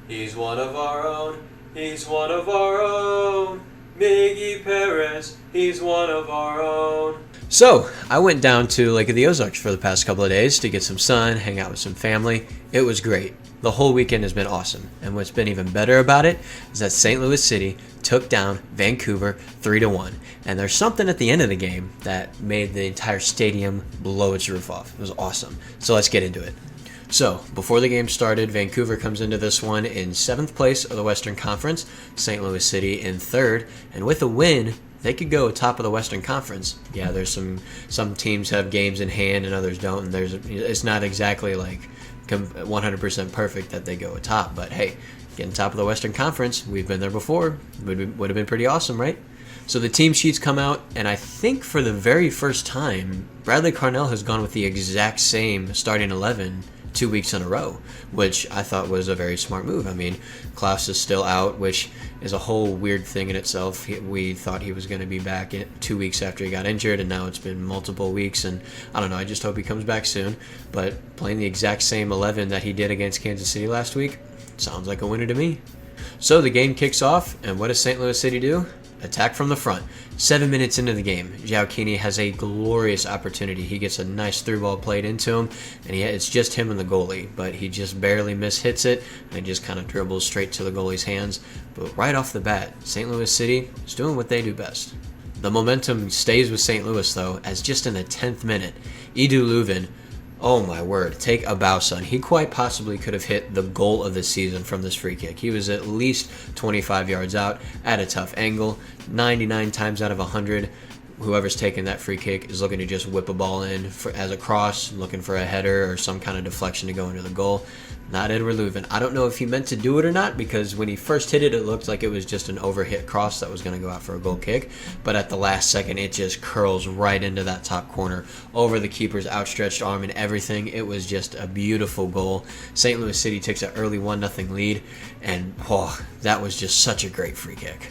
He's one of our own. He's one of our own. Miggy Perez. He's one of our own. So, I went down to Lake of the Ozarks for the past couple of days to get some sun, hang out with some family. It was great. The whole weekend has been awesome. And what's been even better about it is that St. Louis City took down Vancouver 3-1. And there's something at the end of the game that made the entire stadium blow its roof off. It was awesome. So let's get into it. So, before the game started, Vancouver comes into this one in 7th place of the Western Conference, St. Louis City in 3rd, and with a win, they could go top of the Western Conference. Yeah, there's some teams have games in hand and others don't, and it's not exactly like 100% perfect that they go atop, but hey, getting top of the Western Conference, we've been there before, would have been pretty awesome, right? So the team sheets come out, and I think for the very first time, Bradley Carnell has gone with the exact same starting 11 2 weeks in a row, which I thought was a very smart move. I mean, Klaus is still out, which is a whole weird thing in itself. We thought he was going to be back 2 weeks after he got injured, and now it's been multiple weeks, and I don't know, I just hope he comes back soon. But playing the exact same 11 that he did against Kansas City last week sounds like a winner to me. So the game kicks off, and what does St. Louis City do? Attack from the front. 7 minutes into the game, Giacchini has a glorious opportunity. He gets a nice through ball played into him, and it's just him and the goalie, but he just barely mishits it, and it just kind of dribbles straight to the goalie's hands. But right off the bat, St. Louis City is doing what they do best. The momentum stays with St. Louis, though, as just in the 10th minute, Edu Leuven, oh my word, take a bow, son. He quite possibly could have hit the goal of the season from this free kick. He was at least 25 yards out at a tough angle. 99 times out of 100, whoever's taking that free kick is looking to just whip a ball in as a cross, looking for a header or some kind of deflection to go into the goal. Not Edward Leuven. I don't know if he meant to do it or not, because when he first hit it, it looked like it was just an overhit cross that was going to go out for a goal kick. But at the last second, it just curls right into that top corner, over the keeper's outstretched arm and everything. It was just a beautiful goal. St. Louis City takes an early 1-0 lead, and that was just such a great free kick.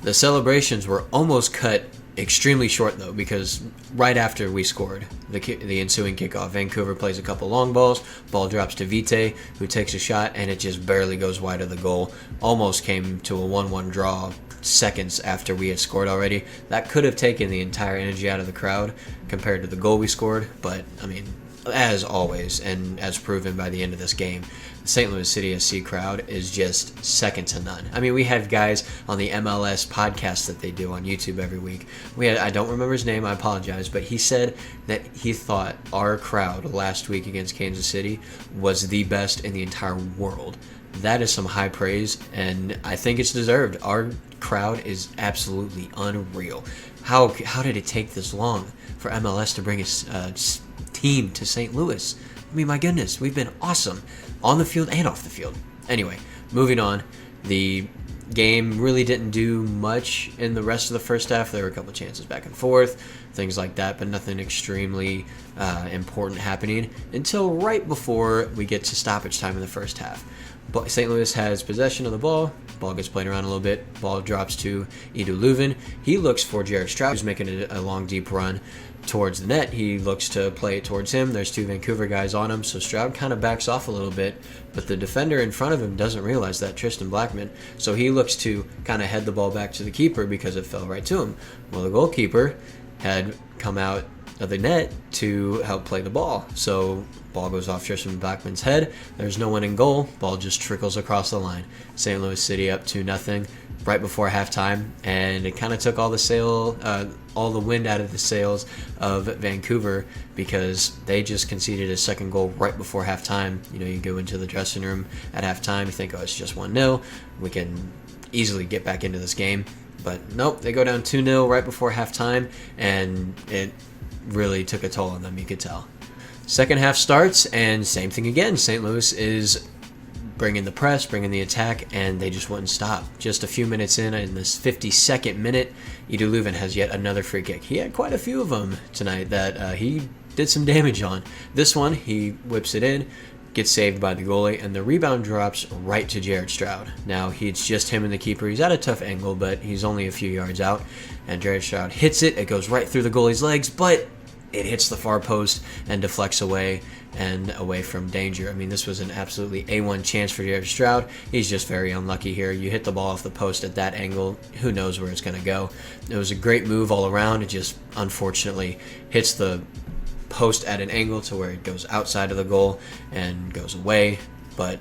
The celebrations were almost cut extremely short, though, because right after we scored the ensuing kickoff, Vancouver plays a couple long balls. Ball drops to Vite, who takes a shot, and it just barely goes wide of the goal. Almost came to a 1-1 draw seconds after we had scored already. That could have taken the entire energy out of the crowd compared to the goal we scored, but, I mean, as always, and as proven by the end of this game, the St. Louis City SC crowd is just second to none. I mean, we have guys on the MLS podcast that they do on YouTube every week. I don't remember his name, I apologize, but he said that he thought our crowd last week against Kansas City was the best in the entire world. That is some high praise, and I think it's deserved. Our crowd is absolutely unreal. How did it take this long for MLS to bring its team to St. Louis? I mean, my goodness, we've been awesome on the field and off the field. Anyway, moving on. The game really didn't do much in the rest of the first half. There were a couple of chances back and forth, things like that, but nothing extremely important happening until right before we get to stoppage time in the first half. But St. Louis has possession of the ball. Ball gets played around a little bit. Ball drops to Edu Leuven. He looks for Jared Stroud, who's making a long, deep run towards the net. He looks to play it towards him. There's two Vancouver guys on him, so Stroud kind of backs off a little bit, but the defender in front of him doesn't realize that, Tristan Blackman, so he looks to kind of head the ball back to the keeper because it fell right to him. Well, the goalkeeper had come out of the net to help play the ball, so ball goes off Tristan Blackman's head. There's no one in goal. Ball just trickles across the line. St. Louis City up 2-0 right before halftime, and it kind of took all the wind out of the sails of Vancouver, because they just conceded a second goal right before halftime. You know, you go into the dressing room at halftime, you think, oh, it's just 1-0. We can easily get back into this game. But nope, they go down 2-0 right before halftime, and it really took a toll on them, you could tell. Second half starts, and same thing again. St. Louis is bringing the press, bringing the attack, and they just wouldn't stop. Just a few minutes in this 52nd minute, Edu Leuven has yet another free kick. He had quite a few of them tonight that he did some damage on. This one, he whips it in, gets saved by the goalie, and the rebound drops right to Jared Stroud. Now, it's just him and the keeper. He's at a tough angle, but he's only a few yards out, and Jared Stroud hits it. It goes right through the goalie's legs, but it hits the far post and deflects away and away from danger. I mean, this was an absolutely A1 chance for Jared Stroud. He's just very unlucky here. You hit the ball off the post at that angle, who knows where it's going to go. It was a great move all around. It just unfortunately hits the post at an angle to where it goes outside of the goal and goes away. But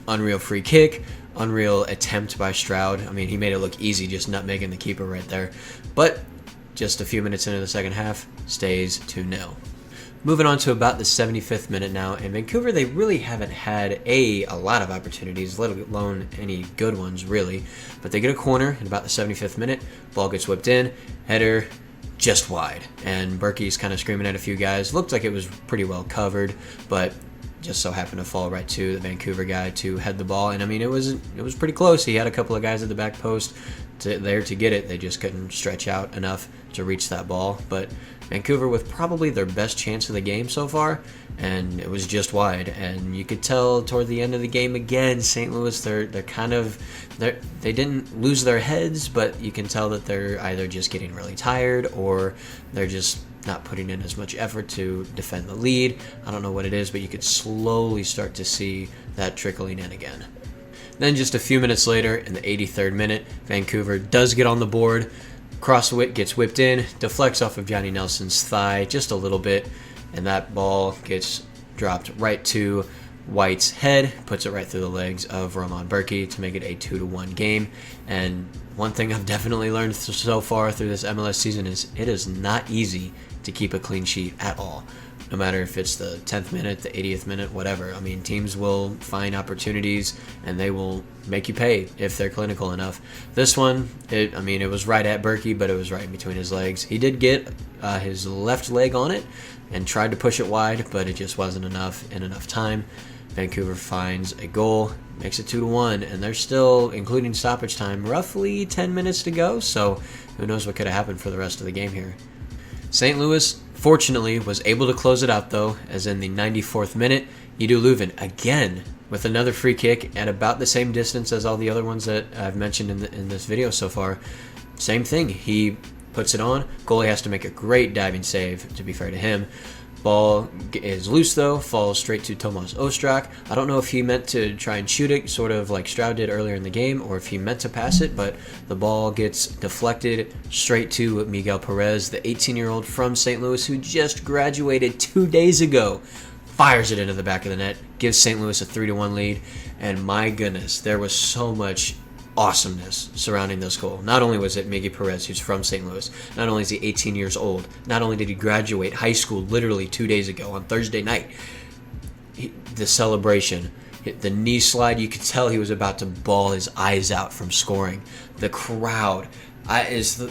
unreal free kick, unreal attempt by Stroud. I mean, he made it look easy just nutmegging the keeper right there. But just a few minutes into the second half, stays 2-0. Moving on to about the 75th minute now. In Vancouver, they really haven't had a lot of opportunities, let alone any good ones, really. But they get a corner in about the 75th minute. Ball gets whipped in. Header just wide. And Berkey's kind of screaming at a few guys. Looked like it was pretty well covered, but just so happened to fall right to the Vancouver guy to head the ball. And I mean, it was pretty close. He had a couple of guys at the back post there to get it. They just couldn't stretch out enough to reach that ball. But Vancouver with probably their best chance of the game so far, and it was just wide. And you could tell toward the end of the game again, St. Louis, they didn't lose their heads, but you can tell that they're either just getting really tired or they're just not putting in as much effort to defend the lead. I don't know what it is, but you could slowly start to see that trickling in again. Then just a few minutes later, in the 83rd minute, Vancouver does get on the board. Crosswit gets whipped in, deflects off of Johnny Nelson's thigh just a little bit, and that ball gets dropped right to White's head, puts it right through the legs of Roman Berkey to make it a 2-1 game. And one thing I've definitely learned so far through this MLS season is it is not easy to keep a clean sheet at all. No matter if it's the 10th minute, the 80th minute, whatever. I mean, teams will find opportunities and they will make you pay if they're clinical enough. This one, it was right at Berkey, but it was right in between his legs. He did get his left leg on it and tried to push it wide, but it just wasn't enough in enough time. Vancouver finds a goal, makes it 2-1, and they're still, including stoppage time, roughly 10 minutes to go, so who knows what could have happened for the rest of the game here. St. Louis, fortunately, was able to close it out, though, as in the 94th minute, Edu Leuven, again, with another free kick at about the same distance as all the other ones that I've mentioned in this video so far. Same thing, he puts it on, goalie has to make a great diving save, to be fair to him. Ball is loose, though, falls straight to Tomas Ostrak. I don't know if he meant to try and shoot it, sort of like Stroud did earlier in the game, or if he meant to pass it, but the ball gets deflected straight to Miguel Perez, the 18-year-old from St. Louis who just graduated 2 days ago. Fires it into the back of the net, gives St. Louis a 3-1 lead, and my goodness, there was so much awesomeness surrounding this goal. Not only was it Miggy Perez, who's from St. Louis, not only is he 18 years old, not only did he graduate high school literally 2 days ago on Thursday night, the celebration, the knee slide, you could tell he was about to bawl his eyes out from scoring. The crowd, as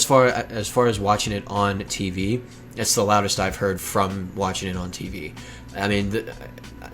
far as watching it on TV, it's the loudest I've heard from watching it on TV. I mean,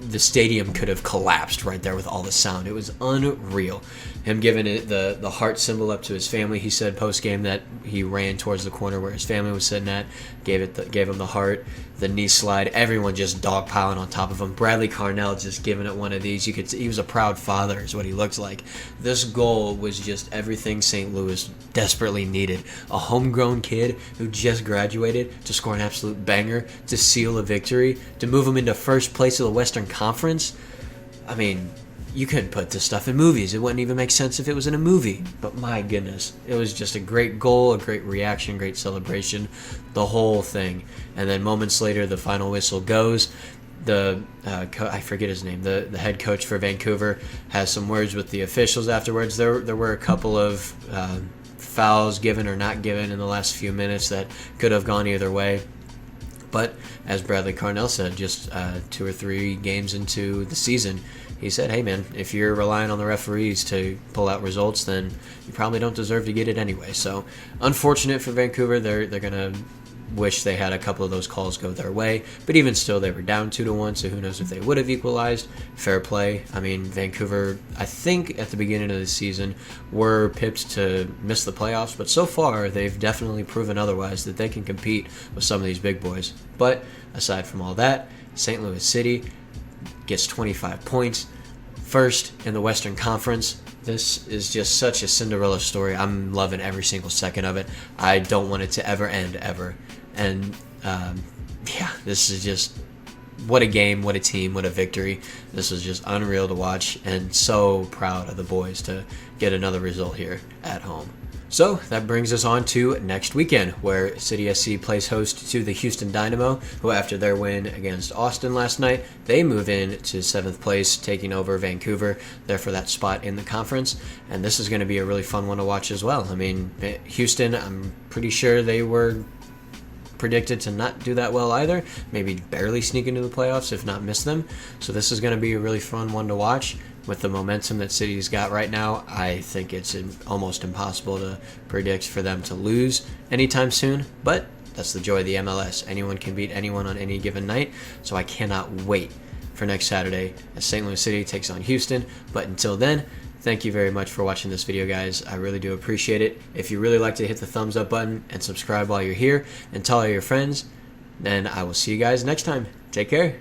the stadium could have collapsed right there with all the sound. It was unreal. Him giving it the heart symbol up to his family. He said post-game that he ran towards the corner where his family was sitting at, gave him the heart, the knee slide, everyone just dogpiling on top of him. Bradley Carnell just giving it one of these. You could see he was a proud father is what he looks like. This goal was just everything St. Louis desperately needed. A homegrown kid who just graduated to score an absolute banger, to seal a victory, to move him into first place of the Western Conference. I mean, you couldn't put this stuff in movies. It wouldn't even make sense if it was in a movie. But my goodness, it was just a great goal, a great reaction, great celebration, the whole thing. And then moments later, the final whistle goes. I forget his name. The head coach for Vancouver has some words with the officials afterwards. There were a couple of fouls given or not given in the last few minutes that could have gone either way. But as Bradley Carnell said, just 2 or 3 games into the season, he said, hey man, if you're relying on the referees to pull out results, then you probably don't deserve to get it anyway. So unfortunate for Vancouver. They're going to wish they had a couple of those calls go their way. But even still, they were down 2-1, so who knows if they would have equalized. Fair play. I mean, Vancouver, I think at the beginning of the season, were pipped to miss the playoffs. But so far, they've definitely proven otherwise, that they can compete with some of these big boys. But aside from all that, St. Louis City gets 25 points, first in the Western Conference. This is just such a Cinderella story. I'm loving every single second of it. I don't want it to ever end, ever. And Yeah, this is just, what a game, what a team, what a victory. This was just unreal to watch, and so proud of the boys to get another result here at home. So that brings us on to next weekend, where City SC plays host to the Houston Dynamo, who after their win against Austin last night, they move in to 7th place, taking over Vancouver there for that spot in the conference. And this is going to be a really fun one to watch as well. I mean, Houston, I'm pretty sure they were predicted to not do that well either, maybe barely sneak into the playoffs, if not miss them. So this is going to be a really fun one to watch. With the momentum that City's got right now, I think it's almost impossible to predict for them to lose anytime soon, but that's the joy of the MLS. Anyone can beat anyone on any given night, so I cannot wait for next Saturday as St. Louis City takes on Houston. But until then, thank you very much for watching this video, guys. I really do appreciate it. If you really like to hit the thumbs up button and subscribe while you're here and tell all your friends, then I will see you guys next time. Take care.